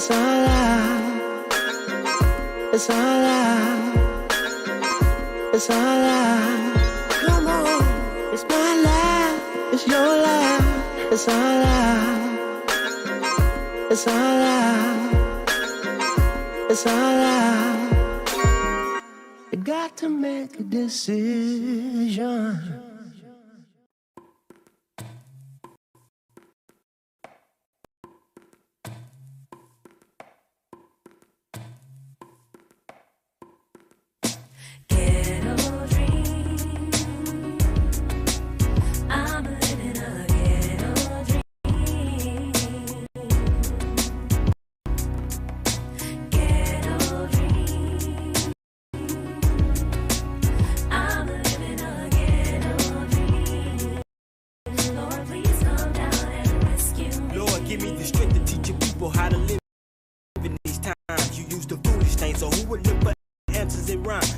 It's all out. It's all out. It's all out. Come on. It's my life. It's your life. It's all out. It's all out. It's all out. You got to make a decision.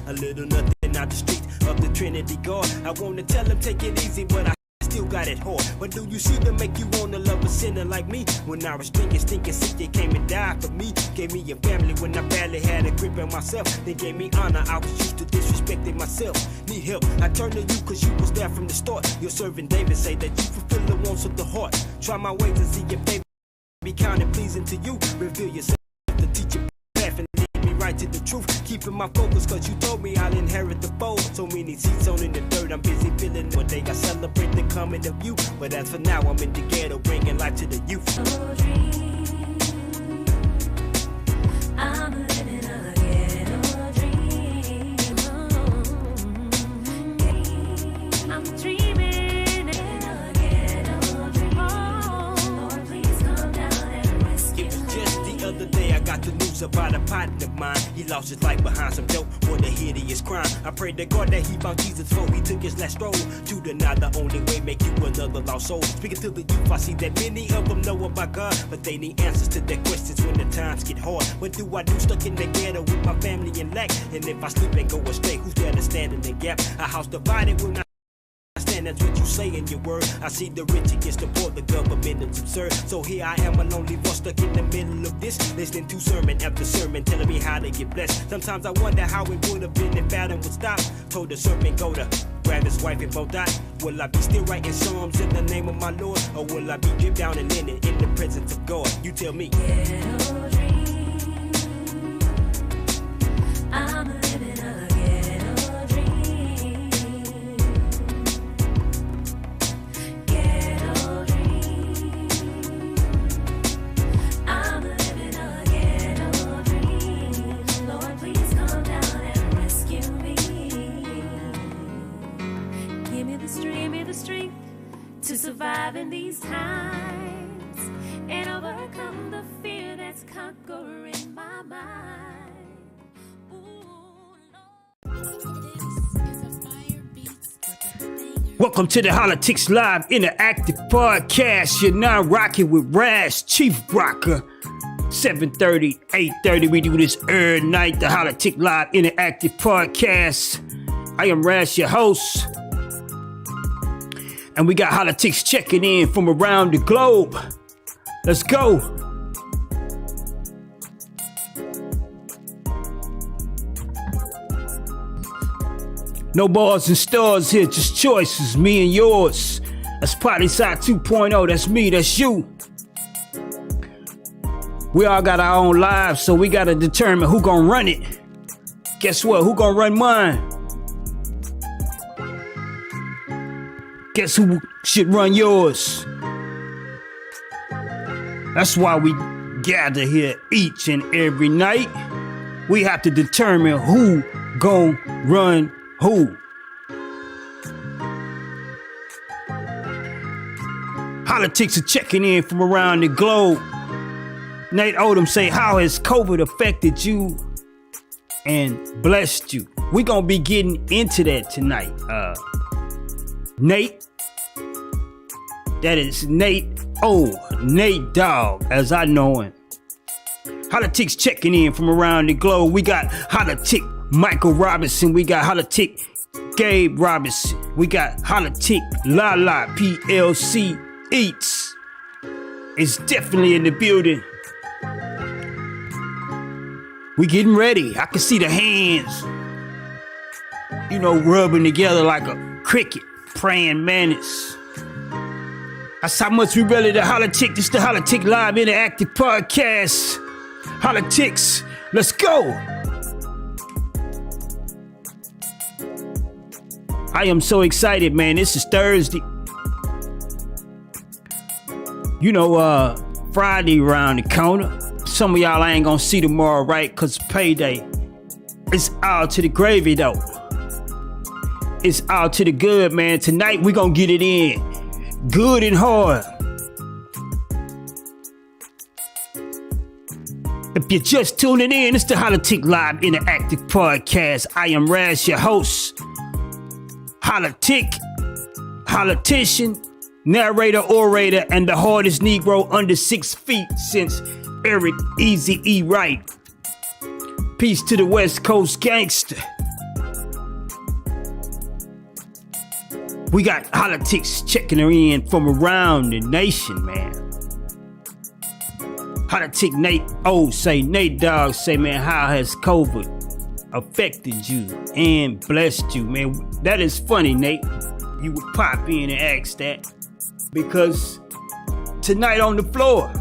A little nothing out the street of the Trinity God. I wanna tell him take it easy, but I still got it hard. But do you see them make you wanna love a sinner like me? When I was drinking, stinking sick, they came and died for me. Gave me a family when I barely had a grip on myself. They gave me honor, I was used to disrespecting myself. Need help, I turned to you cause you was there from the start. Your servant David say that you fulfill the wants of the heart. Try my ways and see if they be kind and pleasing to you. Reveal yourself to teach your path and lead me right to the truth. Keeping my focus cause you told me I'll inherit the fold. So many seats on in the dirt, I'm busy feeling one day I celebrate the coming of you. But as for now, I'm in the ghetto bringing life to the youth. I'm living a ghetto dream. I'm dreaming in a ghetto dream. Lord, please come down and rescue me. It was just the other day I got the news about a partner of mine. He lost his life behind some dope for the hideous crime. I pray to God that he found Jesus before he took his last stroll. To deny the only way make you another lost soul. Speaking to the youth, I see that many of them know about God, but they need answers to their questions when the times get hard. What do I do stuck in the ghetto with my family in lack? And if I slip and go astray, who's there to stand in the gap? A house divided will not stand, that's what you say in your word. I see the rich against the poor, the government is absurd. So here I am, a lonely voice stuck in the middle of this, listening to sermon after sermon, telling me how to get blessed. Sometimes I wonder how it would have been if Adam would stop. Told the serpent go to grab his wife and both die. Will I be still writing psalms in the name of my Lord, or will I be dripped down and in it in the presence of God? You tell me. Ghetto dream. I'm living a ghetto dream. Ghetto dream. I'm living a ghetto dream. Lord, please come down and rescue me. Give me the strength to survive in these times and overcome the fear that's conquering my mind. Ooh, welcome to the Hollatics Live Interactive Podcast. You're now rocking with Raz, Chief Rocker. 7:30, 8:30, we do this every night. The Hollatics Live Interactive Podcast. I am Raz, your host. And we got Hollatics checking in from around the globe. Let's go. No bars and stars here, just choices, me and yours. That's Party Side 2.0, that's me, that's you. We all got our own lives, so we gotta determine who gonna run it. Guess what, who gonna run mine? Guess who should run yours? That's why we gather here each and every night. We have to determine who gon' run who. Hollatics are checking in from around the globe. Nate Odom say, how has COVID affected you and blessed you? We gonna be getting into that tonight. Nate, that is Nate Nate Dogg, as I know him. Hollatics checking in from around the globe. We got Hollatic Michael Robinson. We got Hollatic Gabe Robinson. We got Hollatic Lala PLC Eats. It's definitely in the building. We getting ready. I can see the hands, rubbing together like a cricket, praying mantis. That's how much we ready to Holla-tics. This is the Holla-tics Live Interactive Podcast. Holla-tics, let's go. I am so excited, man. This is Thursday. Friday around the corner. Some of y'all I ain't gonna see tomorrow, right? Cause payday. It's all to the gravy though. It's all to the good, man. Tonight we gonna get it in. Good and hard. If you're just tuning in, it's the Holla-tics Live Interactive Podcast. I am Raz, your host. Holla-tic, politician, narrator, orator, and the hardest Negro under 6 feet since Eric Easy E. Wright. Peace to the West Coast gangster. We got Hollatics checking her in from around the nation, man. Hollatic Nate Nate Dogg say, man, how has COVID affected you and blessed you, man? That is funny, Nate. You would pop in and ask that because tonight on the floor,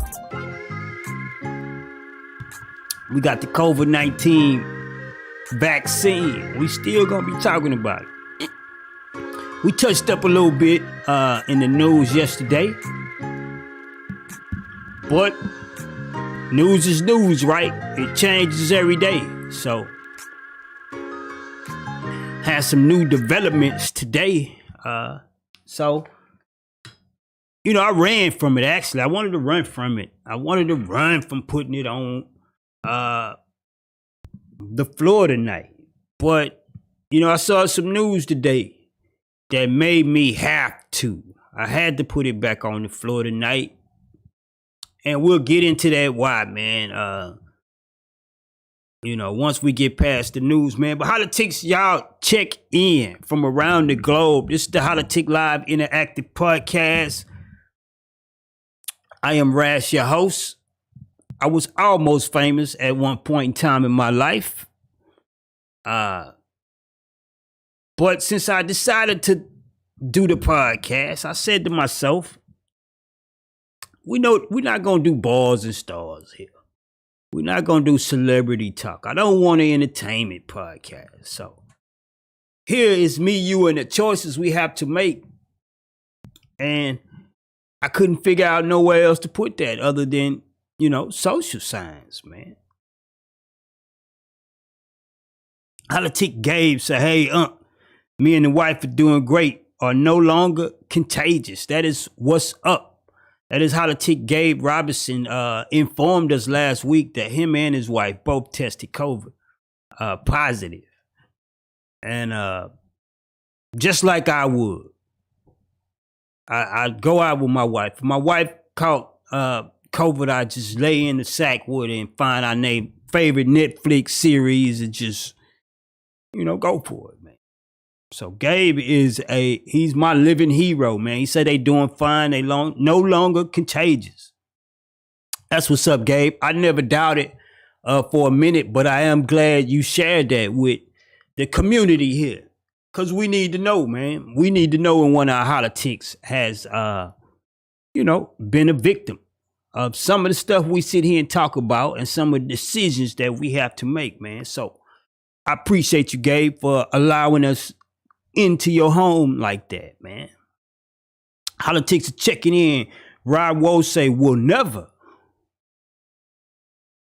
we got the COVID-19 vaccine. We still gonna be talking about it. We touched up a little bit in the news yesterday, but news is news, right? It changes every day. So, had some new developments today. I ran from it, actually. I wanted to run from it. I wanted to run from putting it on the floor tonight. But, I saw some news today that made me have to. I had to put it back on the floor tonight. And we'll get into that why, man. Once we get past the news, man. But Hollatics, y'all check in from around the globe. This is the Holla-tics Live Interactive Podcast. I am Raz, your host. I was almost famous at one point in time in my life. But since I decided to do the podcast, I said to myself, we're not going to do bars and stars here. We're not going to do celebrity talk. I don't want an entertainment podcast. So here is me, you, and the choices we have to make. And I couldn't figure out nowhere else to put that other than, social science, man. Hollatic Gabe said, hey, me and the wife are doing great, are no longer contagious. That is what's up. That is Hollatic Gabe Robinson informed us last week that him and his wife both tested COVID positive. And just like I would, I'd go out with my wife. If my wife caught COVID, I'd just lay in the sack with her and find our favorite Netflix series and just, go for it, man. So Gabe he's my living hero, man. He said they doing fine. They no longer contagious. That's what's up, Gabe. I never doubted for a minute, but I am glad you shared that with the community here. Cause we need to know, man. We need to know when one of our Hollatics has, been a victim of some of the stuff we sit here and talk about and some of the decisions that we have to make, man. So I appreciate you, Gabe, for allowing us into your home like that, man. Hollatics are checking in. Rod Woe say, we'll never.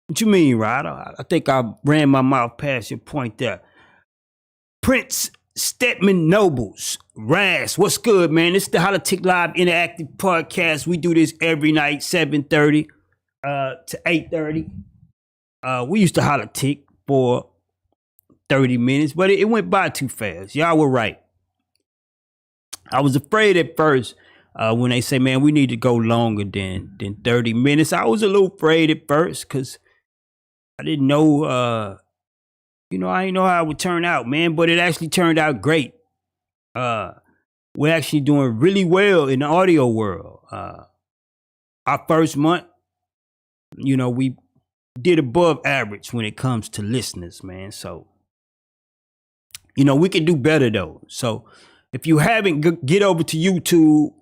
What you mean, Rod? I think I ran my mouth past your point there. Prince Stedman Nobles. Raz, what's good, man? It's the Holla-tics Live Interactive Podcast. We do this every night, 7:30 to 8:30. We used to Holla-tic for 30 minutes, but it went by too fast. Y'all were right. I was afraid at first when they say, man, we need to go longer than 30 minutes. I was a little afraid at first because I didn't know, I didn't know how it would turn out, man, but it actually turned out great. We're actually doing really well in the audio world. Our first month, we did above average when it comes to listeners, man. So, we can do better though. So if you haven't, get over to YouTube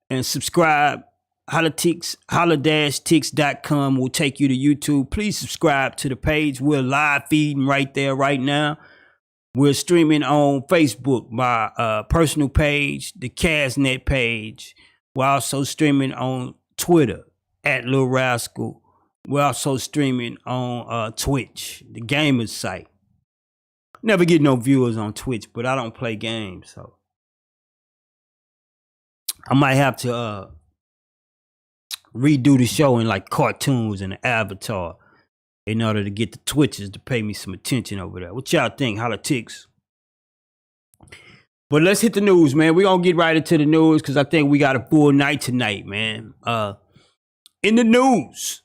and subscribe. Hollatics, holla-tics.com will take you to YouTube. Please subscribe to the page. We're live feeding right there right now. We're streaming on Facebook, my personal page, the Casnet page. We're also streaming on Twitter at Lil Rascal. We're also streaming on Twitch, the gamers site. Never get no viewers on Twitch, but I don't play games, so I might have to redo the show in like cartoons and an avatar in order to get the Twitchers to pay me some attention over there. What y'all think, Hollatics? But let's hit the news, man. We're going to get right into the news because I think we got a full night tonight, man. In the news,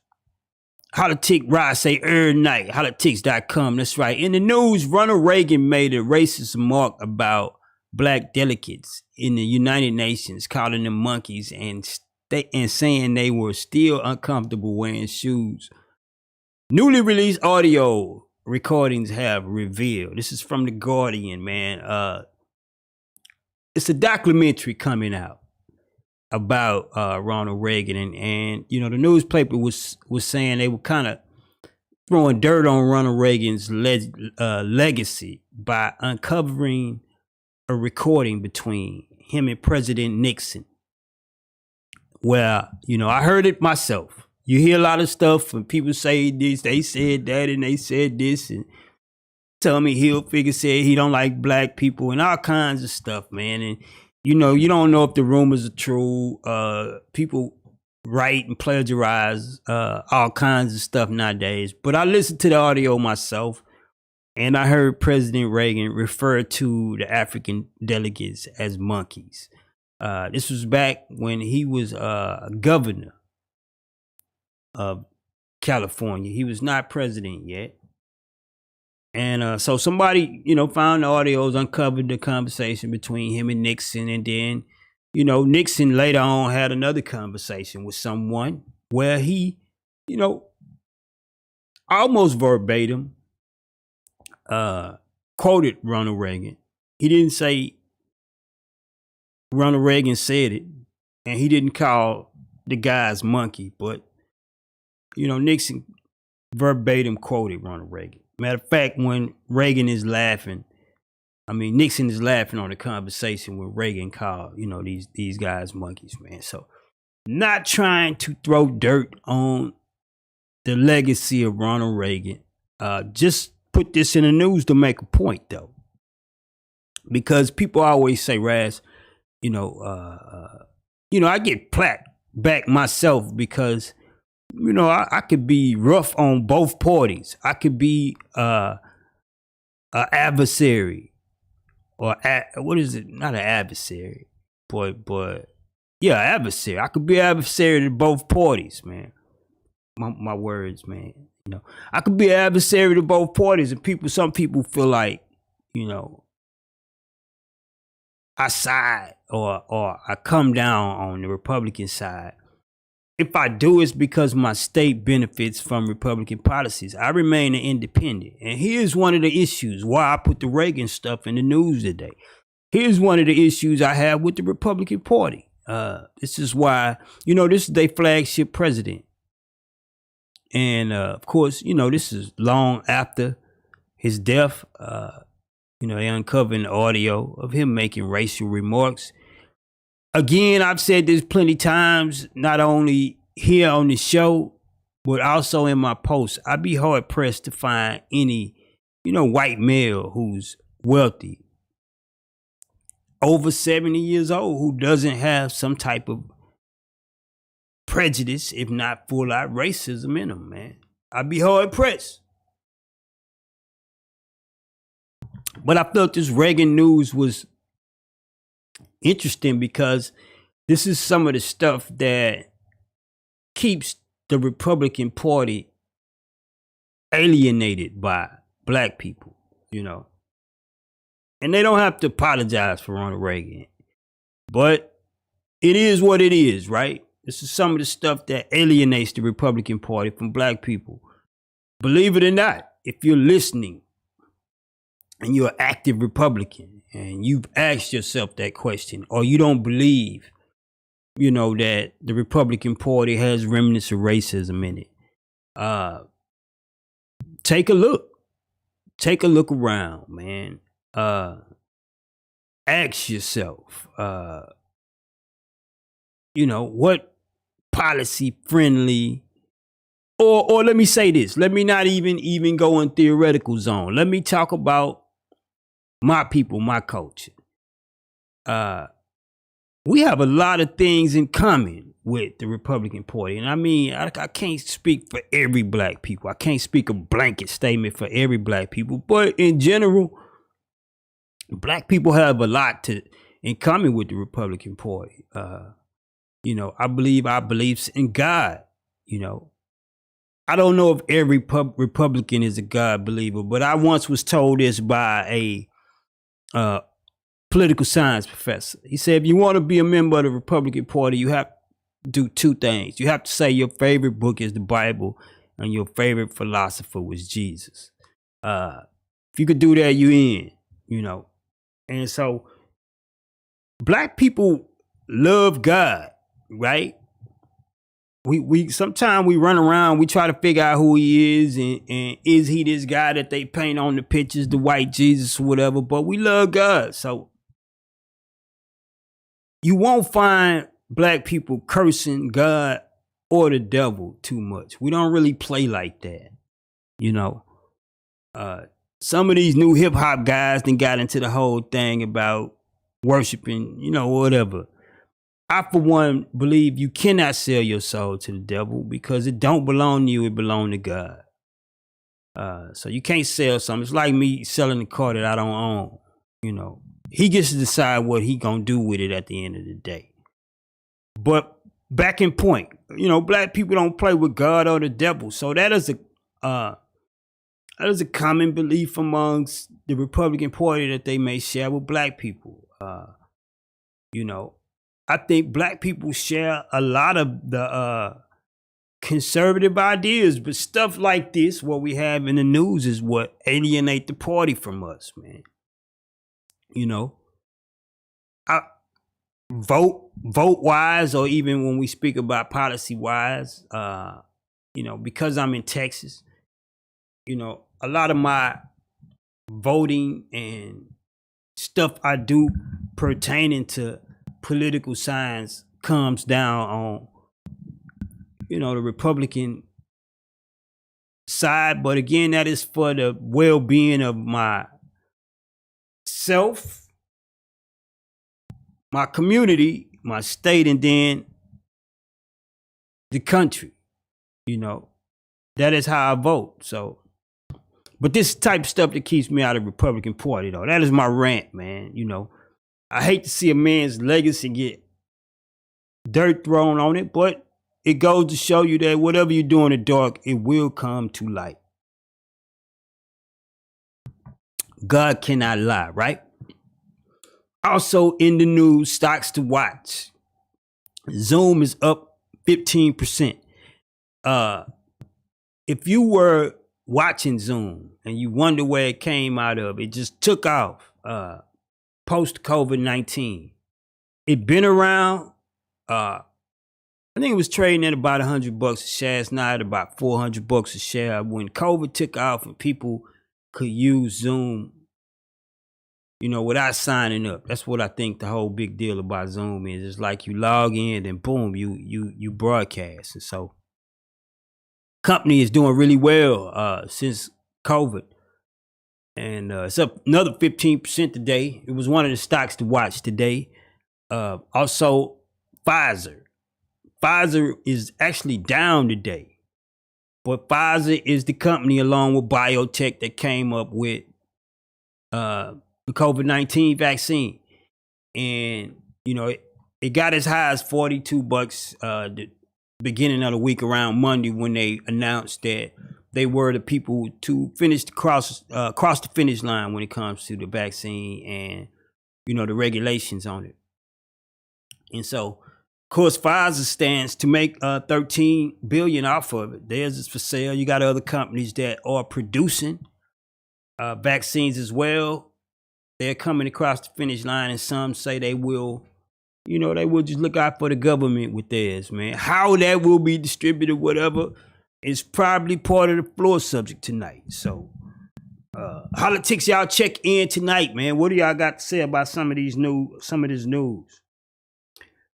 Holla-tics, Rod say every night, hollatics.com. That's right. In the news, Ronald Reagan made a racist remark about black delegates in the United Nations, calling them monkeys and saying they were still uncomfortable wearing shoes. Newly released audio recordings have revealed. This is from The Guardian, man. It's a documentary coming out about Ronald Reagan, and the newspaper was saying they were kind of throwing dirt on Ronald Reagan's legacy by uncovering a recording between him and President Nixon. Well, I heard it myself. You hear a lot of stuff when people say this, they said that, and they said this, and Tommy Hilfiger said he don't like black people and all kinds of stuff, man. And you don't know if the rumors are true. People write and plagiarize all kinds of stuff nowadays. But I listened to the audio myself, and I heard President Reagan refer to the African delegates as monkeys. This was back when he was governor of California. He was not president yet. And so somebody, found the audios, uncovered the conversation between him and Nixon. And then, Nixon later on had another conversation with someone where he, almost verbatim quoted Ronald Reagan. He didn't say Ronald Reagan said it, and he didn't call the guys monkey, but, Nixon verbatim quoted Ronald Reagan. Matter of fact, when Reagan is laughing, Nixon is laughing on the conversation when Reagan called, these guys monkeys, man. So not trying to throw dirt on the legacy of Ronald Reagan. Just put this in the news to make a point, though. Because people always say, Raz, I get plaque back myself because I could be rough on both parties. I could be an adversary, or what is it? Not an adversary, but yeah, adversary. I could be adversary to both parties, man. My words, man. I could be an adversary to both parties, and some people feel like, I side or I come down on the Republican side. If I do, it's because my state benefits from Republican policies. I remain an independent. And here's one of the issues why I put the Reagan stuff in the news today. Here's one of the issues I have with the Republican Party. This is why, this is their flagship president. And, of course, this is long after his death. They uncovered an audio of him making racial remarks. Again, I've said this plenty times, not only here on the show, but also in my posts. I'd be hard pressed to find any, white male who's wealthy, over 70 years old, who doesn't have some type of prejudice, if not full out racism in him, man. I'd be hard pressed. But I felt this Reagan news was interesting because this is some of the stuff that keeps the Republican Party alienated by black people, And they don't have to apologize for Ronald Reagan. But it is what it is, right? This is some of the stuff that alienates the Republican Party from black people. believe it or not, if you're listening and you're an active Republican and you've asked yourself that question, or you don't believe, that the Republican Party has remnants of racism in it, take a look. Take a look around, man. Ask yourself, what policy friendly, or let me say this. Let me not even go in theoretical zone. Let me talk about my people, my culture. We have a lot of things in common with the Republican Party. And I mean, I can't speak for every black people. I can't speak a blanket statement for every black people. But in general, black people have a lot in common with the Republican Party. I believe our beliefs in God. I don't know if every Republican is a God believer, but I once was told this by a political science professor. He said, if you want to be a member of the Republican Party, you have to do two things. You have to say your favorite book is the Bible and your favorite philosopher was Jesus. If you could do that, you in, And so black people love God, right? We sometimes we run around, we try to figure out who he is, and is he this guy that they paint on the pictures, the white Jesus or whatever, but we love God. So you won't find black people cursing God or the devil too much. We don't really play like that, Some of these new hip hop guys then got into the whole thing about worshiping, whatever. I, for one, believe you cannot sell your soul to the devil because it don't belong to you. It belong to God. So you can't sell something. It's like me selling a car that I don't own. He gets to decide what he gonna do with it at the end of the day. But back in point, black people don't play with God or the devil. So that is a common belief amongst the Republican Party that they may share with black people. I think black people share a lot of the conservative ideas, but stuff like this, what we have in the news, is what alienate the party from us, man. I vote wise, or even when we speak about policy wise, because I'm in Texas, a lot of my voting and stuff I do pertaining to political science comes down on, the Republican side. But again, that is for the well-being of myself, my community, my state, and then the country. That is how I vote. So, but this type of stuff that keeps me out of the Republican Party, though, that is my rant, man. I hate to see a man's legacy get dirt thrown on it, but it goes to show you that whatever you do in the dark, it will come to light. God cannot lie, right? Also in the news, stocks to watch. Zoom is up 15%. If you were watching Zoom and you wonder where it came out of, it just took off post COVID-19. It been around. I think it was trading at about $100 a share. It's now at about $400 a share. When COVID took off and people could use Zoom, without signing up. That's what I think the whole big deal about Zoom is. It's like you log in and boom, you broadcast. And so company is doing really well since COVID. And it's up another 15% today. It was one of the stocks to watch today. Also, Pfizer. Pfizer is actually down today. But Pfizer is the company, along with biotech, that came up with the COVID-19 vaccine. And, it got as high as $42 the beginning of the week around Monday, when they announced that they were the people to finish cross the finish line when it comes to the vaccine and, the regulations on it. And so Of course, Pfizer stands to make $13 billion off of it. Theirs is for sale. You got other companies that are producing vaccines as well. They're coming across the finish line, and some say they will, they will just look out for the government with theirs, man. How that will be distributed, whatever, is probably part of the floor subject tonight. So, Hollatics, y'all check in tonight, man. What do y'all got to say about some of this news?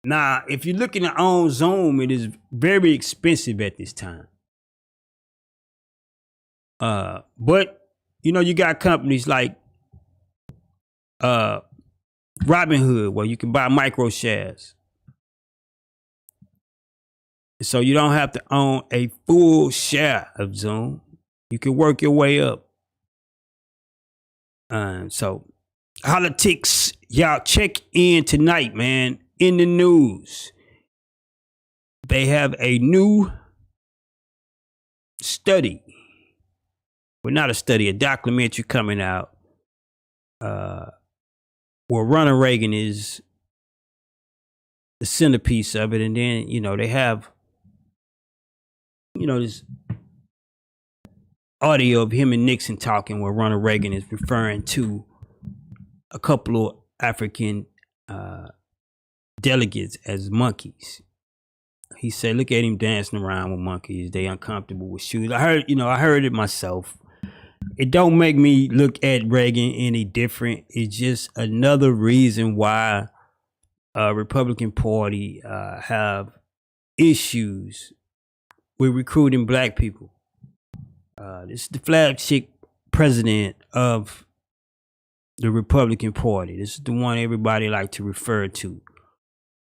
Now, if you're looking to own Zoom, it is very expensive at this time. But you got companies like Robinhood, where you can buy micro shares. So you don't have to own a full share of Zoom. You can work your way up. So Hollatics, y'all check in tonight, man. In the news, they have a new study. Well, not a study, a documentary coming out where Ronald Reagan is the centerpiece of it. And then, they have, this audio of him and Nixon talking where Ronald Reagan is referring to a couple of African delegates as monkeys. He said, look at him dancing around with monkeys. They uncomfortable with shoes. I heard it myself. It don't make me look at Reagan any different. It's just another reason why Republican Party have issues with recruiting black people. This is the flagship president of the Republican Party. This is the one everybody like to refer to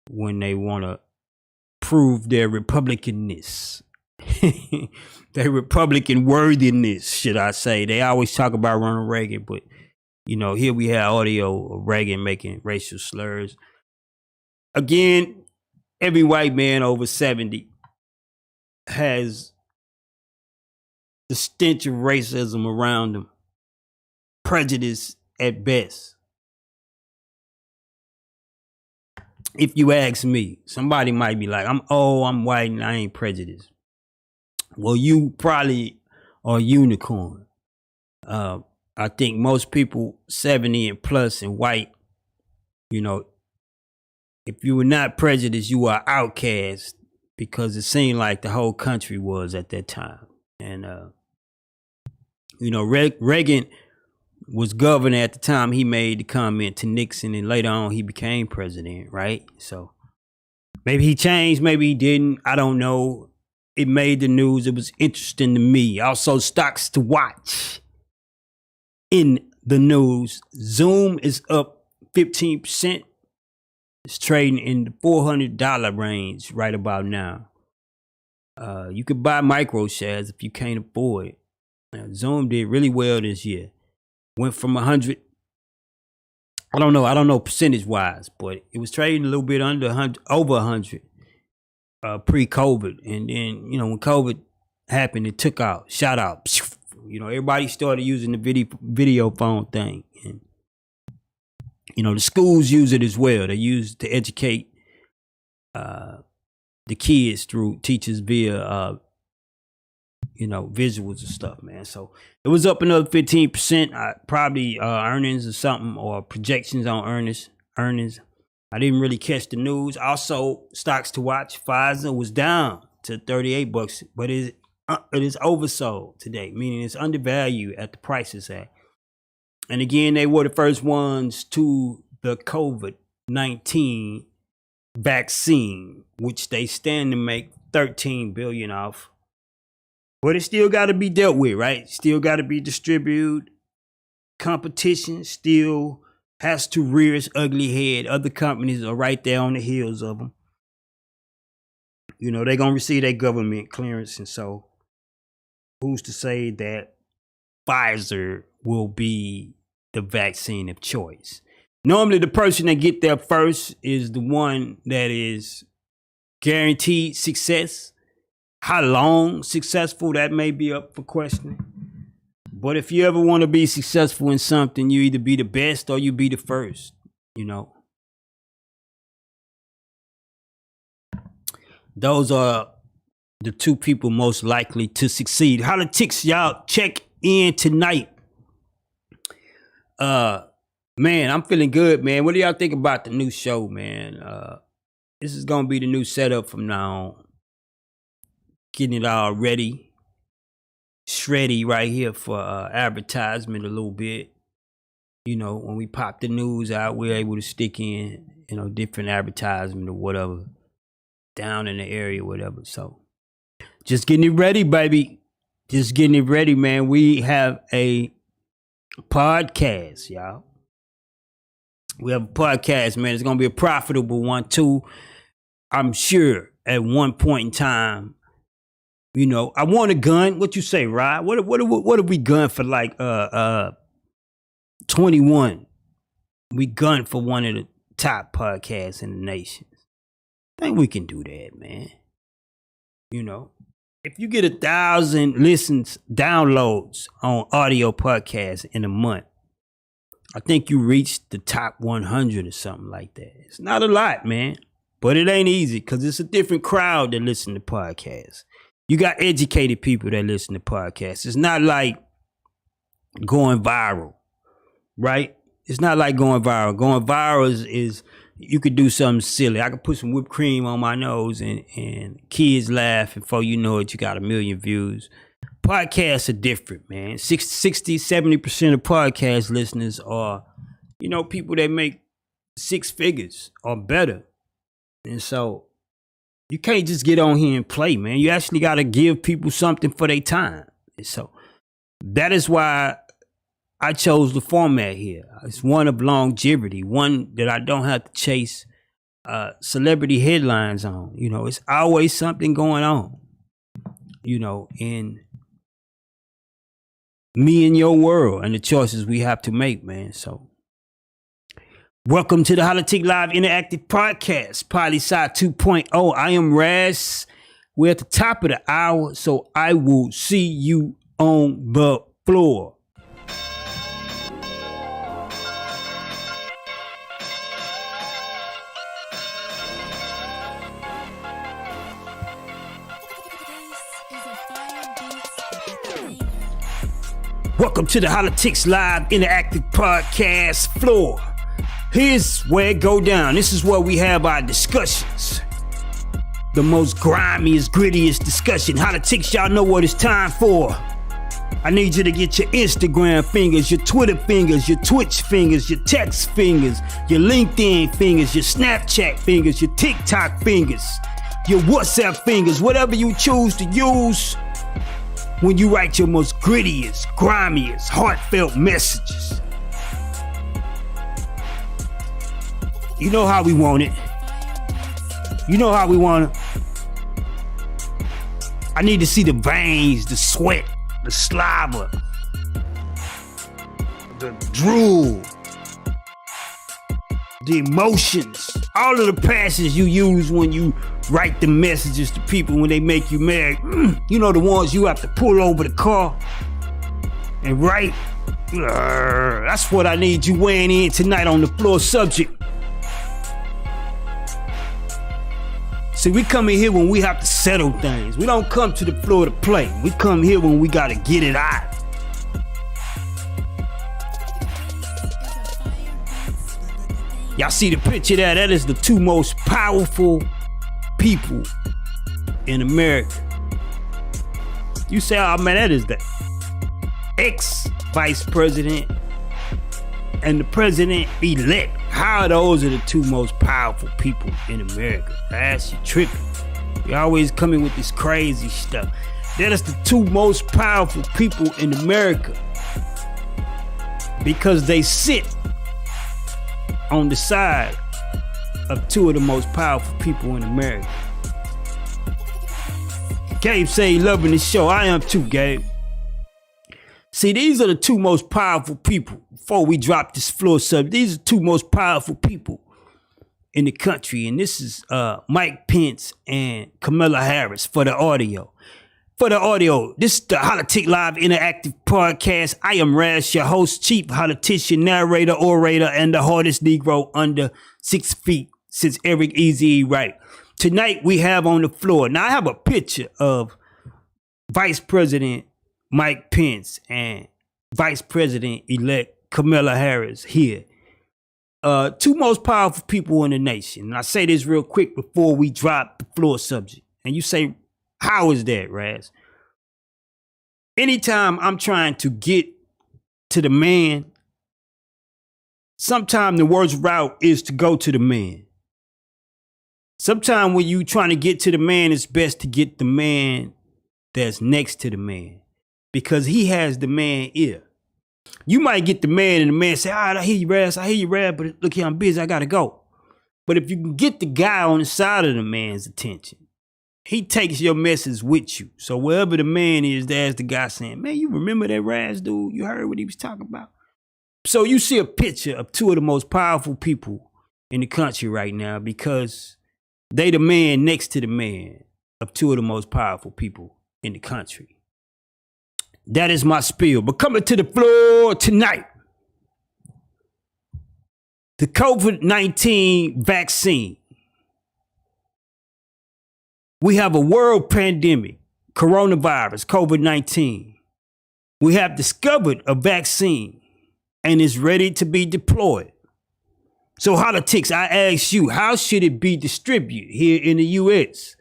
when they want to prove their Republicanness. Their Republican worthiness, should I say. They always talk about Ronald Reagan, but here we have audio of Reagan making racial slurs. Again, every white man over 70 has the stench of racism around them. Prejudice at best. If you ask me, somebody might be like, I'm white and I ain't prejudiced. Well, you probably are a unicorn. I think most people 70 and plus and white, if you were not prejudiced, you are outcast, because it seemed like the whole country was at that time. And, Reagan was governor at the time he made the comment to Nixon, and later on he became president, right? So maybe he changed, maybe he didn't. I don't know. It made the news. It was interesting to me. Also, stocks to watch in the news. Zoom is up 15%. It's trading in the $400 range right about now. You could buy micro shares if you can't afford it. Zoom did really well this year. Went from 100. I don't know percentage wise, but it was trading a little bit under 100, over 100 pre-COVID. And then, when COVID happened, it took out, shot out. Everybody started using the video phone thing. And, the schools use it as well. They use it to educate the kids through teachers via visuals and stuff, man. So it was up another 15%. Probably earnings or something, or projections on earnings. I didn't really catch the news. Also, stocks to watch. Pfizer was down to $38, but it is oversold today, meaning it's undervalued at the price it's at. And again, they were the first ones to the COVID-19 vaccine, which they stand to make $13 billion off. But it still got to be dealt with, right? Still got to be distributed. Competition still has to rear its ugly head. Other companies are right there on the heels of them. They're going to receive their government clearance. And so who's to say that Pfizer will be the vaccine of choice? Normally, the person that get there first is the one that is guaranteed success. How long successful, that may be up for questioning. But if you ever want to be successful in something, you either be the best or you be the first, Those are the two people most likely to succeed. Hollatics, y'all check in tonight. Man, I'm feeling good, man. What do y'all think about the new show, man? This is gonna be the new setup from now on. Getting it all ready, shreddy right here for advertisement a little bit. You know, when we pop the news out, we're able to stick in, different advertisement or whatever down in the area, whatever. So just getting it ready, baby. Just getting it ready, man. We have a podcast, y'all. We have a podcast, man. It's gonna be a profitable one too. I'm sure at one point in time, I want a gun. What you say, Rod? What if we gun for like 21? We gun for one of the top podcasts in the nation. I think we can do that, man. If you get 1,000 listens, downloads on audio podcasts in a month, I think you reached the top 100 or something like that. It's not a lot, man, but it ain't easy because it's a different crowd that listen to podcasts. You got educated people that listen to podcasts. It's not like going viral, right? It's not like going viral. Going viral is you could do something silly. I could put some whipped cream on my nose and kids laugh, and before you know it, you got 1 million views. Podcasts are different, man. 60, 70% of podcast listeners are, people that make 6 figures or better. And so you can't just get on here and play, man. You actually got to give people something for their time. And so that is why I chose the format here. It's one of longevity, one that I don't have to chase celebrity headlines on. It's always something going on, in me and your world and the choices we have to make, man. So welcome to the Holla-tics Live Interactive Podcast, Poli-Sci 2.0. I am Raz. We're at the top of the hour, so I will see you on the floor. Welcome to the Hollatics Live Interactive Podcast floor. Here's where it go down. This is where we have our discussions. The most grimiest, grittiest discussion. Hollatics, y'all know what it's time for. I need you to get your Instagram fingers, your Twitter fingers, your Twitch fingers, your text fingers, your LinkedIn fingers, your Snapchat fingers, your TikTok fingers, your WhatsApp fingers, whatever you choose to use when you write your most grittiest, grimiest, heartfelt messages. You know how we want it. You know how we want it. I need to see the veins, the sweat, the saliva, the drool, the emotions, all of the passions you use when you write the messages to people when they make you mad. The ones you have to pull over the car and write. That's what I need you weighing in tonight on the floor subject. See, we come in here when we have to settle things. We don't come to the floor to play. We come here when we gotta get it out. Y'all see the picture there? That is the 2 most powerful people in America. You say, oh man, that is the ex-vice president and the president-elect. How those are the 2 most powerful people in America? That's you tripping. You always coming with this crazy stuff. That is the 2 most powerful people in America because they sit on the side of 2 of the most powerful people in America. Gabe say he loving the show. I am too, Gabe. See, these are the 2 most powerful people. Before we drop this floor subject, these are 2 most powerful people in the country. And this is Mike Pence and Kamala Harris for the audio. For the audio, this is the Holla-tics Live Interactive Podcast. I am Raz, your host, chief politician, narrator, orator, and the hardest Negro under 6 feet since Eric Easy Wright. Tonight we have on the floor. Now I have a picture of Vice President Mike Pence and Vice President-elect Kamala Harris here. Two most powerful people in the nation. And I say this real quick before we drop the floor subject. And you say, how is that, Raz? Anytime I'm trying to get to the man, sometimes the worst route is to go to the man. Sometimes when you trying to get to the man, it's best to get the man that's next to the man, because he has the man ear. You might get the man and the man say, all right, I hear you, Raz, but look here, I'm busy, I gotta go. But if you can get the guy on the side of the man's attention, he takes your message with you. So wherever the man is, there's the guy saying, man, you remember that Raz dude? You heard what he was talking about? So you see a picture of two of the most powerful people in the country right now, because they the man next to the man of two of the most powerful people in the country. That is my spiel. But coming to the floor tonight, the COVID-19 vaccine. We have a world pandemic, coronavirus, COVID-19. We have discovered a vaccine and is ready to be deployed. So Hollatics, I ask you, how should it be distributed here in the U.S.?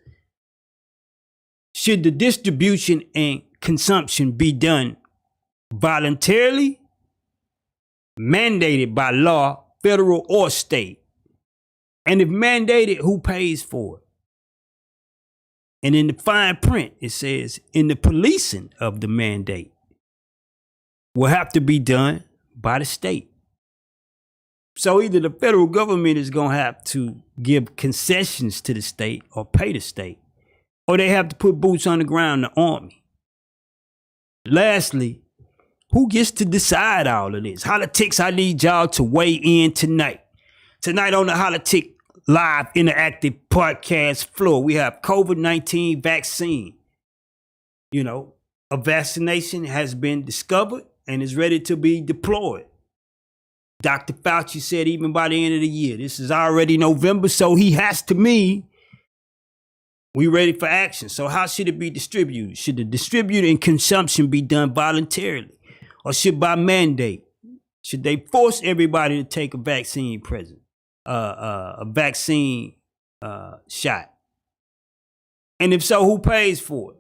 Should the distribution and consumption be done voluntarily, mandated by law, federal or state? And if mandated, who pays for it? And in the fine print, it says, in the policing of the mandate will have to be done by the state. So either the federal government is going to have to give concessions to the state or pay the state, or they have to put boots on the ground, the army. Lastly, who gets to decide all of this? Hollatics, I need y'all to weigh in tonight. Tonight on the Holla-tics Live Interactive Podcast floor, we have COVID-19 vaccine. You know, a vaccination has been discovered and is ready to be deployed. Dr. Fauci said even by the end of the year. This is already November, so he has to mean we ready for action. So how should it be distributed? Should the distribution and consumption be done voluntarily, or should by mandate? Should they force everybody to take a vaccine shot? And if so, who pays for it?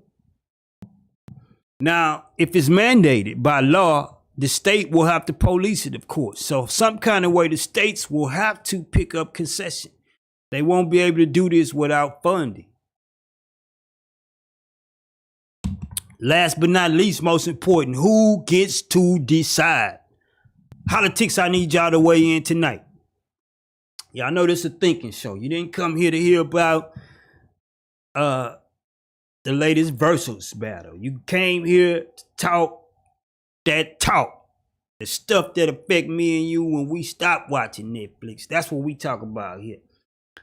Now, if it's mandated by law, the state will have to police it, of course. So some kind of way the states will have to pick up concession. They won't be able to do this without funding. Last but not least, most important, who gets to decide? Hollatics, I need y'all to weigh in tonight. Yeah, I know this is a thinking show. You didn't come here to hear about the latest versus battle. You came here to talk that talk, the stuff that affect me and you when we stop watching Netflix. That's what we talk about here.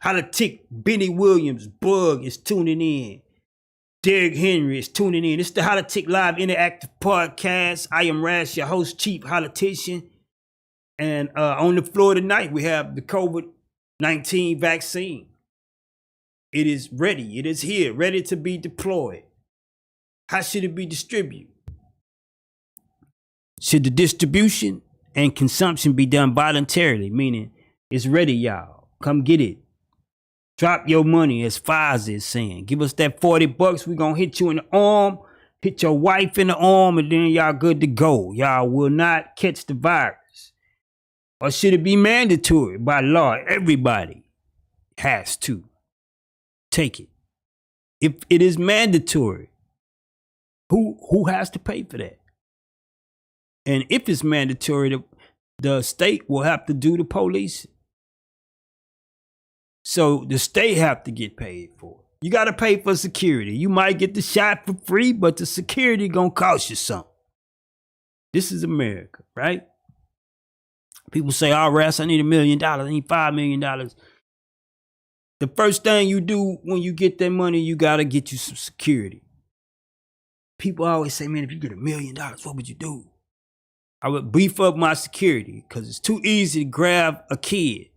Holla-tics, Benny Williams, Bug is tuning in. Derrick Henry is tuning in. It's the Hollatics Live Interactive Podcast. I am Raz, your host, chief politician. And on the floor tonight, we have the COVID-19 vaccine. It is ready. It is here, ready to be deployed. How should it be distributed? Should the distribution and consumption be done voluntarily, meaning it's ready, y'all. Come get it. Drop your money, as Pfizer is saying. Give us that $40. We're going to hit you in the arm, hit your wife in the arm, and then y'all good to go. Y'all will not catch the virus. Or should it be mandatory by law? Everybody has to take it. If it is mandatory, who has to pay for that? And if it's mandatory, the state will have to do the police. So the state have to get paid for it. You got to pay for security. You might get the shot for free, but the security going to cost you something. This is America, right? People say, oh, Raz, I need $1 million. I need $5 million. The first thing you do when you get that money, you got to get you some security. People always say, man, if you get $1 million, what would you do? I would beef up my security because it's too easy to grab a kid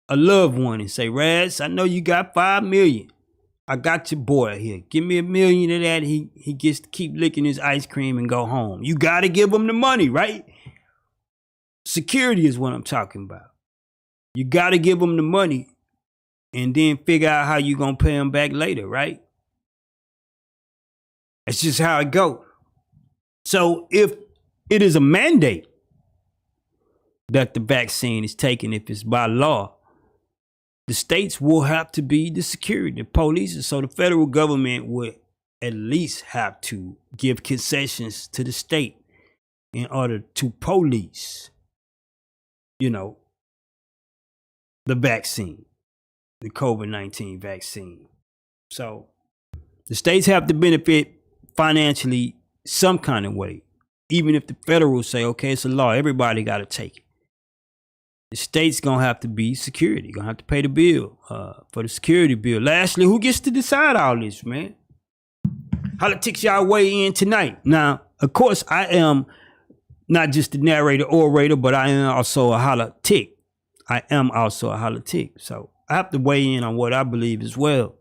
a loved one and say, Raz, I know you got 5 million. I got your boy here. Give me $1 million of that. He gets to keep licking his ice cream and go home. You got to give him the money, right? Security is what I'm talking about. You got to give him the money and then figure out how you going to pay him back later, right? That's just how it goes. So if it is a mandate that the vaccine is taken, if it's by law, the states will have to be the security, the police. And so the federal government would at least have to give concessions to the state in order to police, the vaccine, the COVID-19 vaccine. So the states have to benefit financially some kind of way. Even if the federal say, okay, it's a law, everybody got to take it. The state's going to have to be security. Going to have to pay the bill for the security bill. Lastly, who gets to decide all this, man? Holla-tics, y'all weigh in tonight. Now, of course, I am not just the narrator, orator, but I am also a holla-tic. I am also a holla-tic. So I have to weigh in on what I believe as well.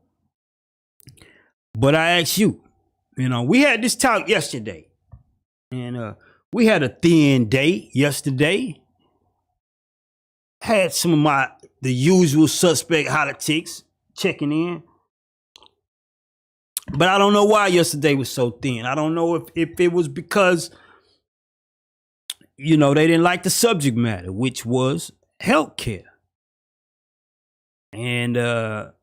But I ask you, we had this talk yesterday. And we had a thin day yesterday. Had some of the usual suspect Hollatics checking in. But I don't know why yesterday was so thin. I don't know if it was because, they didn't like the subject matter, which was healthcare. And, the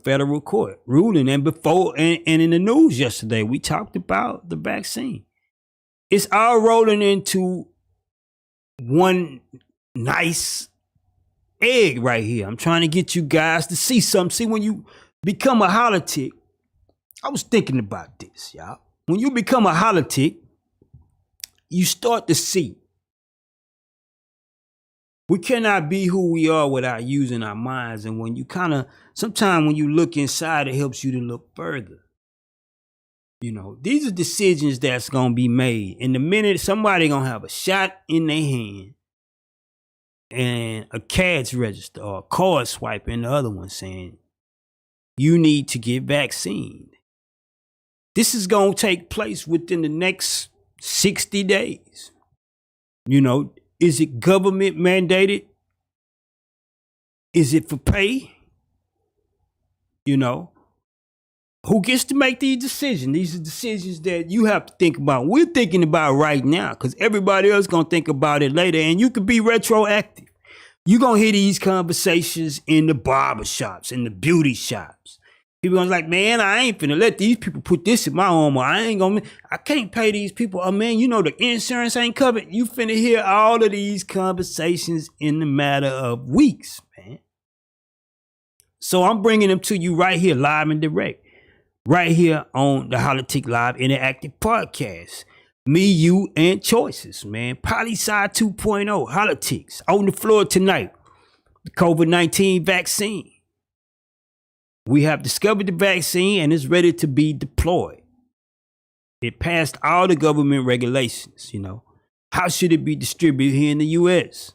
federal court ruling. And before, and in the news yesterday, we talked about the vaccine. It's all rolling into one nice egg right here. I'm trying to get you guys to see something. See, when you become a Holla-tic, I was thinking about this, y'all. When you become a Holla-tic, you start to see. We cannot be who we are without using our minds. And when you sometimes when you look inside, it helps you to look further. These are decisions that's going to be made. In the minute somebody going to have a shot in their hand and a cash register or a card swipe in the other one saying, you need to get vaccinated. This is going to take place within the next 60 days. Is it government mandated? Is it for pay? Who gets to make these decisions? These are decisions that you have to think about. We're thinking about right now because everybody else going to think about it later. And you could be retroactive. You're going to hear these conversations in the barbershops, in the beauty shops. People going to be like, man, I ain't finna let these people put this in my home. Or I can't pay these people. Oh, man, the insurance ain't covered. You finna hear all of these conversations in the matter of weeks, man. So I'm bringing them to you right here, live and direct. Right here on the Holla-tic Live Interactive Podcast. Me, you, and choices, man. Poli-sci 2.0, Holla-tics. On the floor tonight, the COVID-19 vaccine. We have discovered the vaccine and it's ready to be deployed. It passed all the government regulations, How should it be distributed here in the U.S.?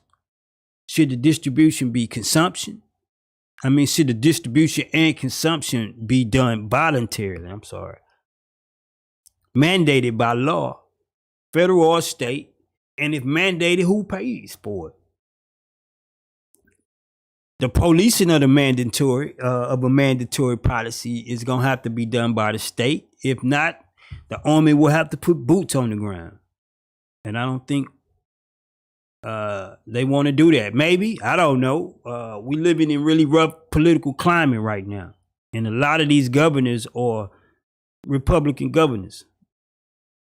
Should the distribution be consumption? Should the distribution and consumption be done voluntarily? Mandated by law, federal or state, and if mandated, who pays for it? The policing of a mandatory policy is going to have to be done by the state. If not, the army will have to put boots on the ground. And I don't think they want to do that. Maybe. I don't know. We living in really rough political climate right now. And a lot of these governors are Republican governors.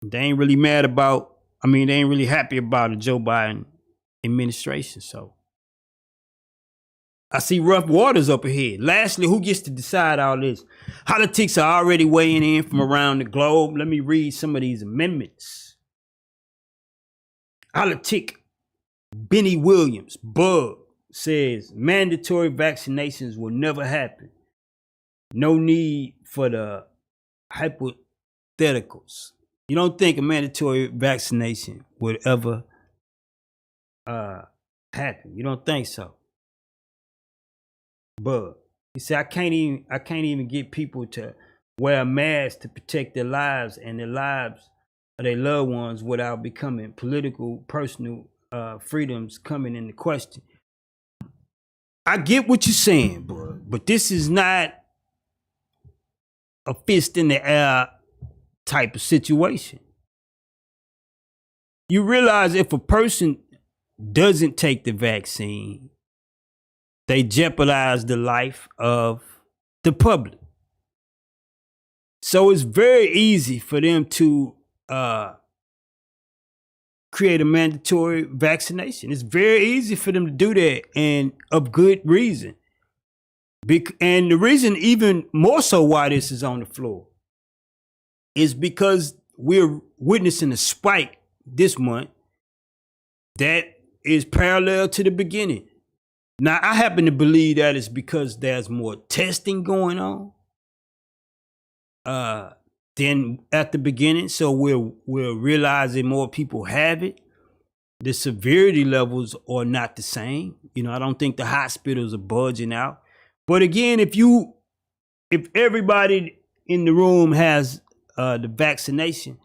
They ain't really they ain't really happy about the Joe Biden administration. So I see rough waters up ahead. Lastly, who gets to decide all this? Holla-tics are already weighing in from around the globe. Let me read some of these amendments. Holla-tic Benny Williams, Bug, says mandatory vaccinations will never happen. No need for the hypotheticals. You don't think a mandatory vaccination would ever happen? You don't think so? But he said I can't even get people to wear a mask to protect their lives and the lives of their loved ones without becoming political, personal freedoms coming into question. I get what you're saying, bro, but this is not a fist in the air type of situation. You realize if a person doesn't take the vaccine, they jeopardize the life of the public. So it's very easy for them to create a mandatory vaccination. It's very easy for them to do that, and of good reason. And the reason even more so why this is on the floor is because we're witnessing a spike this month that is parallel to the beginning. Now, I happen to believe that it's because there's more testing going on than at the beginning. So we're realizing more people have it. The severity levels are not the same. I don't think the hospitals are budging out. But again, if everybody in the room has the vaccination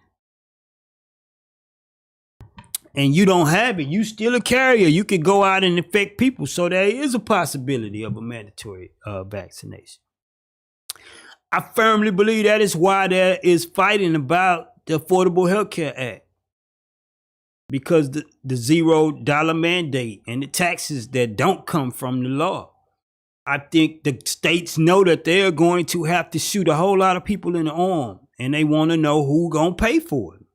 and you don't have it, you still a carrier. You could go out and infect people. So there is a possibility of a mandatory vaccination. I firmly believe that is why there is fighting about the Affordable Health Care Act. Because the $0 mandate and the taxes that don't come from the law. I think the states know that they're going to have to shoot a whole lot of people in the arm, and they want to know who's going to pay for it.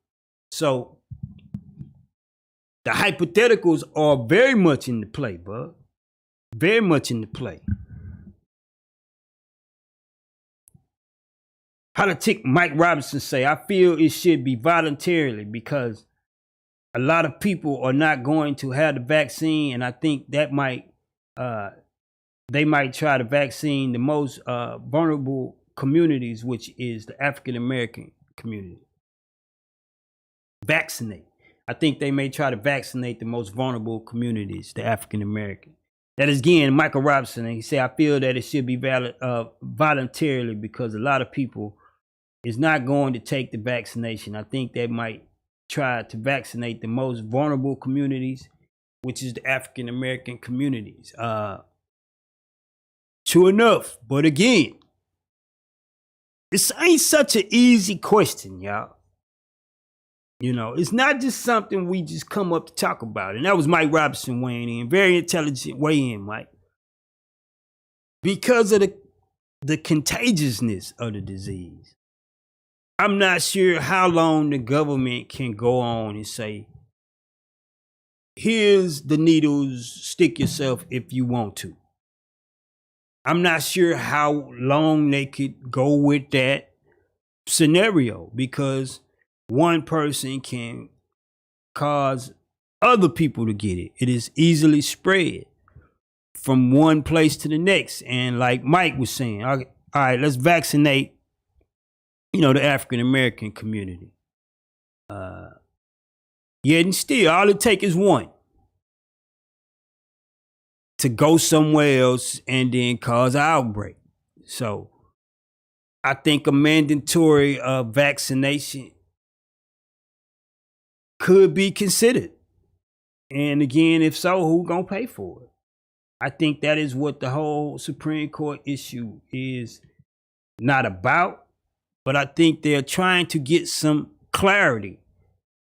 So the hypotheticals are very much in the play, bud. Very much in the play. Holla-tics Mike Robinson say, I feel it should be voluntarily because a lot of people are not going to have the vaccine, and I think that they might try to vaccine the most vulnerable communities, which is the African American community. Vaccinate. I think they may try to vaccinate the most vulnerable communities, the African American. That is again Michael Robinson, and he said, I feel that it should be voluntarily because a lot of people is not going to take the vaccination. I think they might try to vaccinate the most vulnerable communities, which is the African American communities. True enough, but again, this ain't such an easy question, y'all. It's not just something we just come up to talk about. And that was Mike Robinson weighing in, very intelligent weigh in, Mike. Because of the contagiousness of the disease. I'm not sure how long the government can go on and say, here's the needles, stick yourself if you want to. I'm not sure how long they could go with that scenario because one person can cause other people to get it. It is easily spread from one place to the next. And like Mike was saying, all right, let's vaccinate the African American community. Yet and still, all it takes is one to go somewhere else and then cause an outbreak. So I think a mandatory vaccination could be considered. And again, if so, who's gonna pay for it? I think that is what the whole Supreme Court issue is not about. But I think they're trying to get some clarity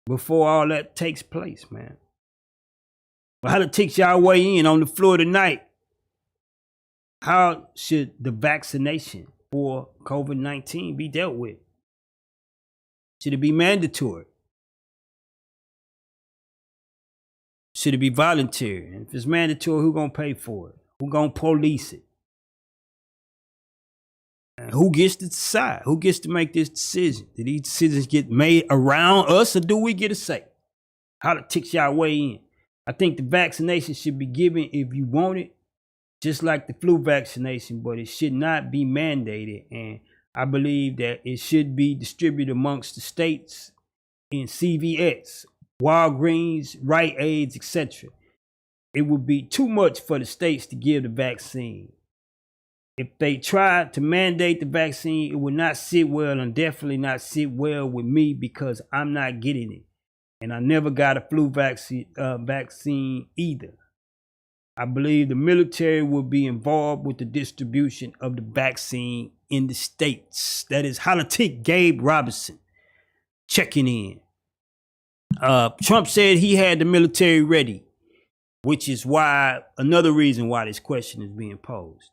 before all that takes place, man. But Holla-tics y'all weigh in on the floor tonight. How should the vaccination for COVID-19 be dealt with? Should it be mandatory? Should it be voluntary? And if it's mandatory, who's gonna pay for it? Who's gonna police it? And who gets to decide? Who gets to make this decision? Do these decisions get made around us, or do we get a say? Holla-tics y'all weigh in. I think the vaccination should be given if you want it, just like the flu vaccination, but it should not be mandated. And I believe that it should be distributed amongst the states in CVS, Walgreens, Rite Aids, etc. It would be too much for the states to give the vaccine if they try to mandate the vaccine, it would not sit well, and definitely not sit well with me, because I'm not getting it. And I never got a flu vaccine either. I believe the military will be involved with the distribution of the vaccine in the states. That is Holla-tics Gabe Robinson checking in. Trump said he had the military ready, which is why, another reason why this question is being posed.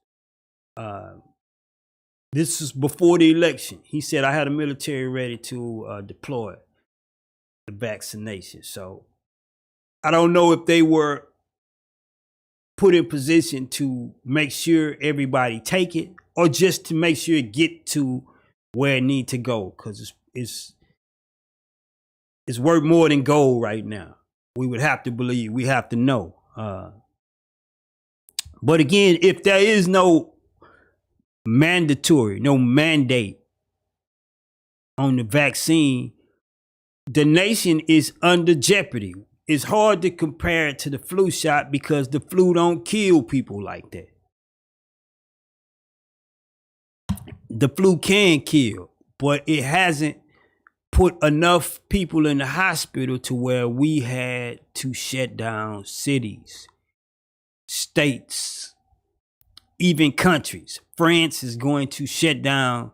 This is before the election. He said, I had the military ready to deploy the vaccination. So I don't know if they were put in position to make sure everybody take it, or just to make sure it get to where it need to go, because it's worth more than gold right now. We would have to believe, we have to know. But again, if there is no mandate on the vaccine, the nation is under jeopardy. It's hard to compare it to the flu shot, because the flu don't kill people like that. The flu can kill, but it hasn't put enough people in the hospital to where we had to shut down cities, states, even countries. France is going to shut down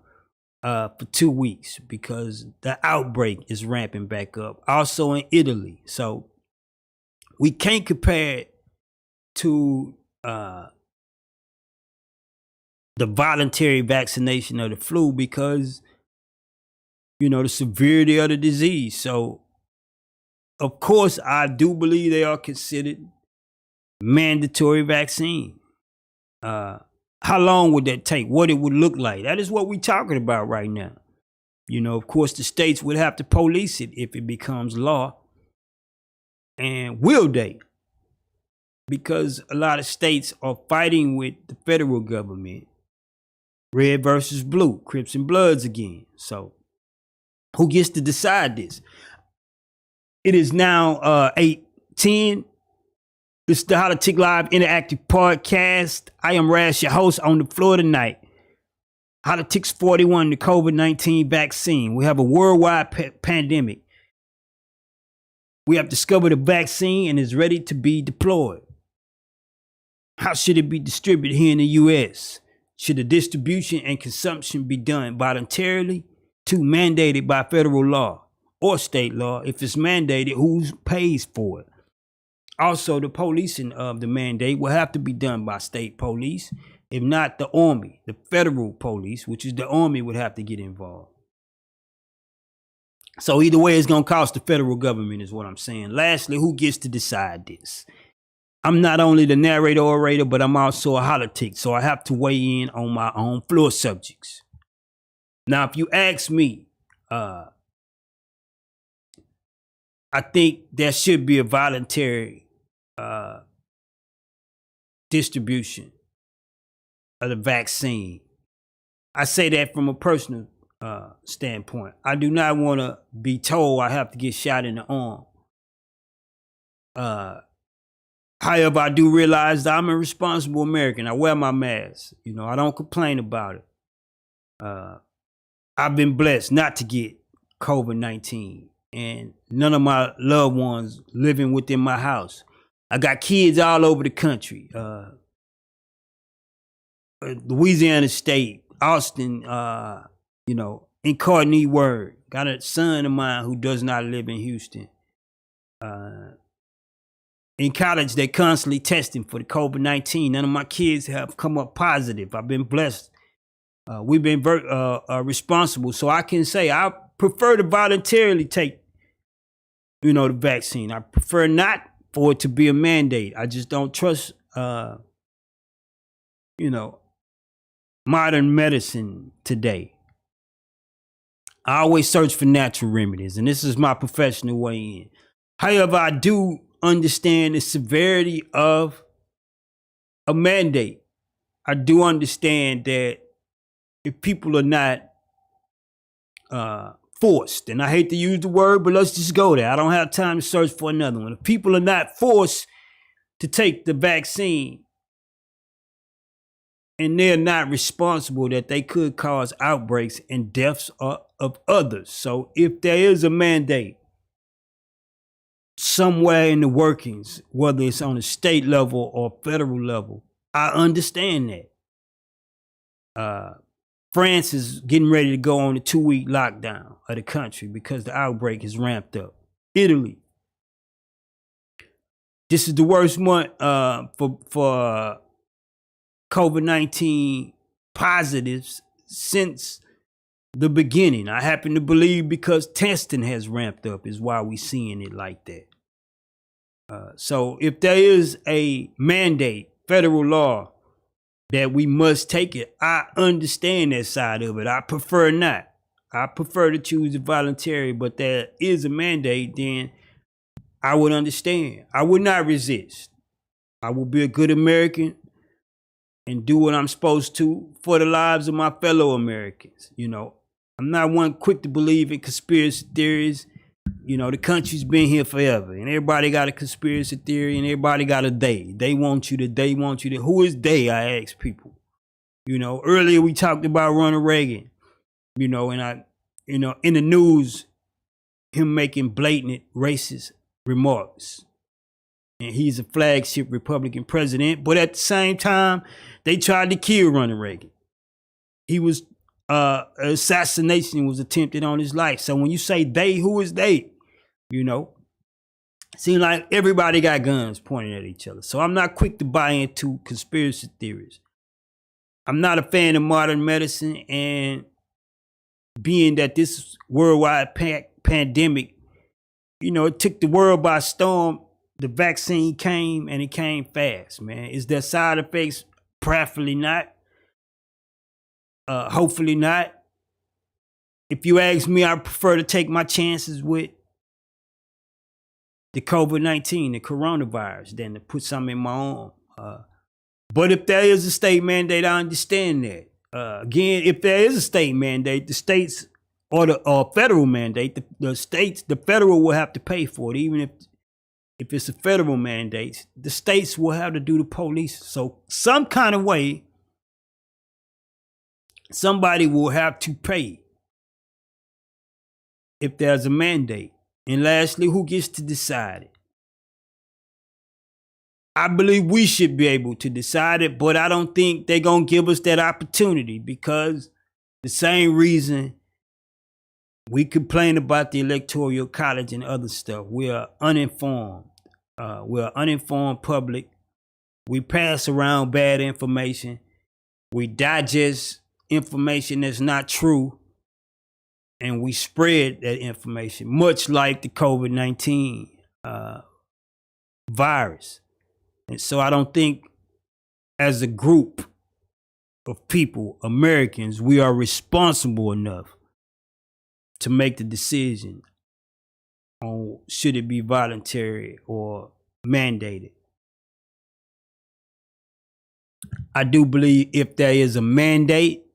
for 2 weeks because the outbreak is ramping back up. Also in Italy. So we can't compare it to the voluntary vaccination of the flu, because, you know, the severity of the disease. So, of course, I do believe they are considered mandatory vaccine. How long would that take? What it would look like? That is what we're talking about right now. You know, of course, the states would have to police it if it becomes law. And will they? Because a lot of states are fighting with the federal government. Red versus blue, Crips and Bloods again. So who gets to decide this? It is now 8:10. This is the Holla-tics Live Interactive Podcast. I am Rash, your host, on the floor tonight. Hollatics 41, the COVID-19 vaccine. We have a worldwide pandemic. We have discovered a vaccine and is ready to be deployed. How should it be distributed here in the U.S.? Should the distribution and consumption be done voluntarily to mandated by federal law or state law? If it's mandated, who pays for it? Also, the policing of the mandate will have to be done by state police. If not, the Army, the federal police, which is the Army, would have to get involved. So either way, it's going to cost the federal government, is what I'm saying. Lastly, who gets to decide this? I'm not only the narrator orator, but I'm also a Holla-tic, so I have to weigh in on my own floor subjects. Now, if you ask me, I think there should be a voluntary distribution of the vaccine. I say that from a personal standpoint. I do not want to be told I have to get shot in the arm. However, I do realize that I'm a responsible American. I wear my mask. You know, I don't complain about it. I've been blessed not to get COVID-19, and none of my loved ones living within my house. I got kids all over the country. Louisiana State, Austin, you know, Incarnate Word. Got a son of mine who does not live in Houston. In college, they're constantly testing for the COVID-19. None of my kids have come up positive. I've been blessed. We've been very responsible. So I can say I prefer to voluntarily take, you know, the vaccine. I prefer not for it to be a mandate. I just don't trust, you know, modern medicine today. I always search for natural remedies, and this is my professional way in. However, I do understand the severity of a mandate. I do understand that if people are not forced, and I hate to use the word, but let's just go there. I don't have time to search for another one. If people are not forced to take the vaccine, and they're not responsible that they could cause outbreaks and deaths of others. So if there is a mandate somewhere in the workings, whether it's on a state level or federal level, I understand that. France is getting ready to go on a 2-week lockdown of the country because the outbreak is ramped up. Italy. This is the worst month for COVID-19 positives since the beginning. I happen to believe because testing has ramped up is why we're seeing it like that. So if there is a mandate, federal law, that we must take it, I understand that side of it. I prefer not. I prefer to choose the voluntary, but there is a mandate, then I would understand. I would not resist. I will be a good American and do what I'm supposed to for the lives of my fellow Americans. You know, I'm not one quick to believe in conspiracy theories. You know, the country's been here forever, and everybody got a conspiracy theory, and everybody got a they. They want you to, they want you to. Who is they? I ask people. You know, earlier we talked about Ronald Reagan, you know, and in the news, him making blatant racist remarks. And he's a flagship Republican president, but at the same time, they tried to kill Ronald Reagan. He was assassination was attempted on his life. So when you say they, who is they? You know, seems like everybody got guns pointing at each other. So I'm not quick to buy into conspiracy theories. I'm not a fan of modern medicine, and being that this worldwide pandemic, you know, it took the world by storm. The vaccine came, and it came fast, man. Is there side effects? Preferably not. Hopefully not. If you ask me, I prefer to take my chances with the COVID-19, the coronavirus, than to put something in my arm. But if there is a state mandate, I understand that. Again, if there is a state mandate, the states or the federal mandate, the federal will have to pay for it. Even if it's a federal mandate, the states will have to do the police. So some kind of way, somebody will have to pay if there's a mandate. And lastly, who gets to decide it? I believe we should be able to decide it, but I don't think they're going to give us that opportunity, because the same reason we complain about the Electoral College and other stuff. We are uninformed. We're an uninformed public. We pass around bad information. We digest information that's not true, and we spread that information, much like the COVID-19 virus. And so I don't think, as a group of people, Americans, we are responsible enough to make the decision on should it be voluntary or mandated. I do believe if there is a mandate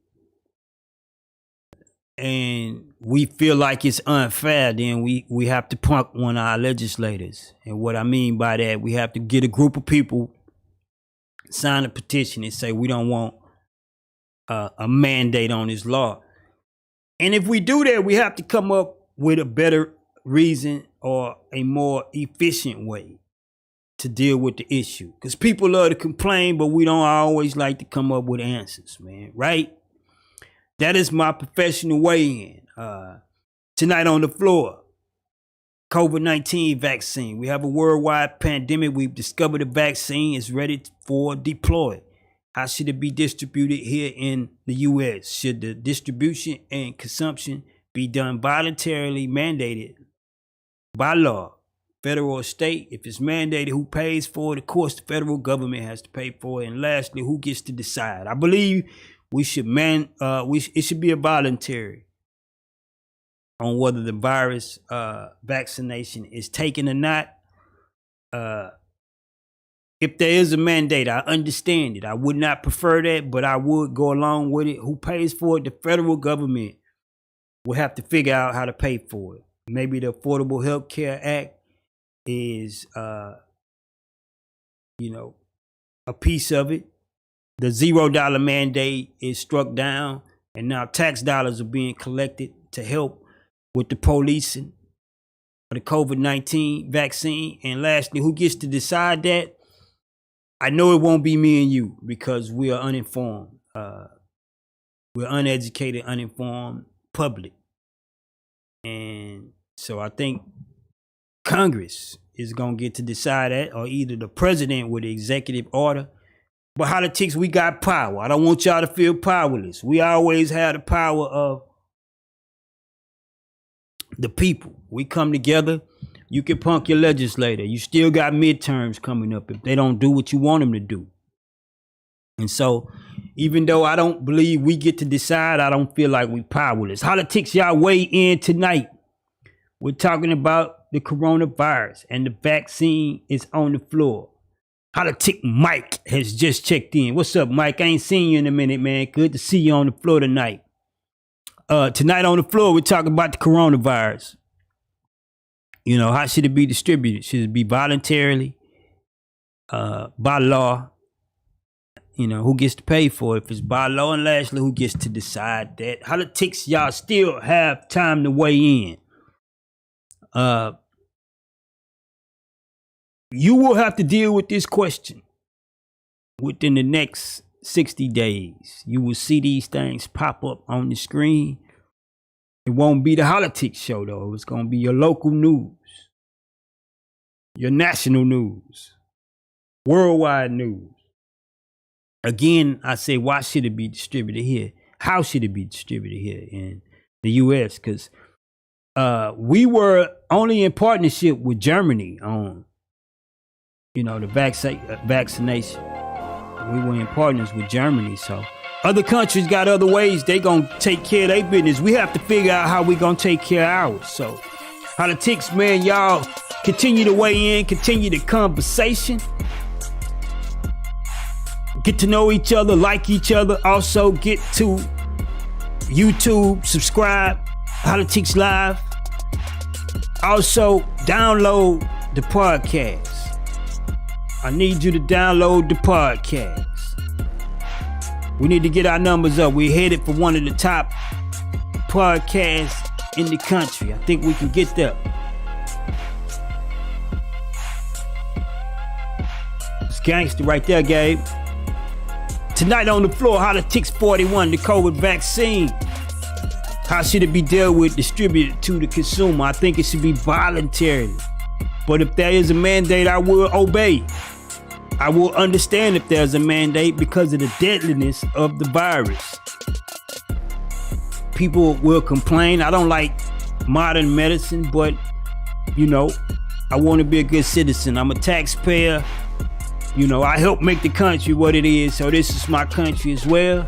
and we feel like it's unfair, then we have to punk one of our legislators. And what I mean by that, we have to get a group of people, sign a petition and say we don't want a mandate on this law. And if we do that, we have to come up with a better reason or a more efficient way to deal with the issue. Because people love to complain, but we don't always like to come up with answers, man, right? That is my professional way in. Tonight on the floor, COVID-19 vaccine. We have a worldwide pandemic. We've discovered a vaccine is ready for deploy. How should it be distributed here in the U.S.? Should the distribution and consumption be done voluntarily, mandated by law, federal or state? If it's mandated, who pays for it? Of course, the federal government has to pay for it. And lastly, who gets to decide? I believe we should it should be a voluntary on whether the virus vaccination is taken or not. If there is a mandate, I understand it. I would not prefer that, but I would go along with it. Who pays for it? The federal government will have to figure out how to pay for it. Maybe the Affordable Health Care Act is, a piece of it. The $0 mandate is struck down, and now tax dollars are being collected to help with the policing of the COVID-19 vaccine. And lastly, who gets to decide that? I know it won't be me and you, because we are uninformed. We're uneducated, uninformed public. And so I think Congress is going to get to decide that, or either the president with the executive order. But Holla-tics, we got power. I don't want y'all to feel powerless. We always have the power of the people. We come together. You can punk your legislator. You still got midterms coming up if they don't do what you want them to do. And so, even though I don't believe we get to decide, I don't feel like we powerless. Holla-tics, y'all weigh in tonight. We're talking about the coronavirus, and the vaccine is on the floor. Holla-tic Mike has just checked in. What's up, Mike? I ain't seen you in a minute, man. Good to see you on the floor tonight. Tonight on the floor, we're talking about the coronavirus. You know, how should it be distributed? Should it be voluntarily, by law? You know, who gets to pay for it? If it's by law, and lastly, who gets to decide that? Holla-tics, y'all still have time to weigh in. You will have to deal with this question within the next 60 days. You will see these things pop up on the screen. It won't be the Holla-tics show, though. It's going to be your local news, your national news, worldwide news. Again, I say, why should it be distributed here? How should it be distributed here in the U.S.? Because we were only in partnership with Germany on, you know, the vaccination. We were in partners with Germany. So other countries got other ways they gonna take care of their business. We have to figure out how we gonna take care of ours. So Holla-tics, man, y'all continue to weigh in, continue the conversation. Get to know each other, like each other. Also get to YouTube, subscribe, Holla-tics Live. Also download the podcast. I need you to download the podcast. We need to get our numbers up. We're headed for one of the top podcasts in the country. I think we can get there. It's gangster right there, Gabe. Tonight on the floor, Holla-tics 41, the COVID vaccine. How should it be dealt with, distributed to the consumer? I think it should be voluntary. But if there is a mandate, I will obey. I will understand if there's a mandate because of the deadliness of the virus. People will complain. I don't like modern medicine, but, you know, I want to be a good citizen. I'm a taxpayer. You know, I help make the country what it is, so this is my country as well.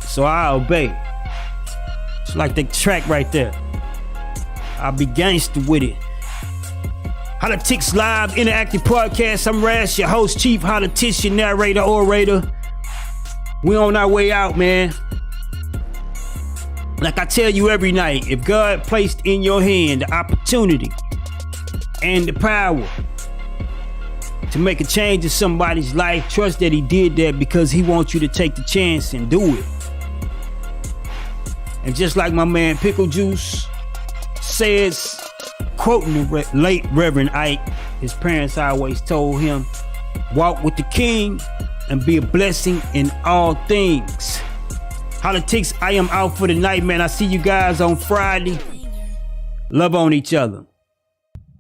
So I obey. It's like the track right there. I'll be gangster with it. Holla-tics Live, interactive podcast. I'm Rash, your host, chief Holla-tician, narrator, orator. We on our way out, man. Like I tell you every night, if God placed in your hand the opportunity and the power to make a change in somebody's life, trust that he did that because he wants you to take the chance and do it. And just like my man Pickle Juice says, quoting the late Reverend Ike, his parents always told him, walk with the king and be a blessing in all things. Holla-tics, I am out for the night, man. I see you guys on Friday. Love on each other.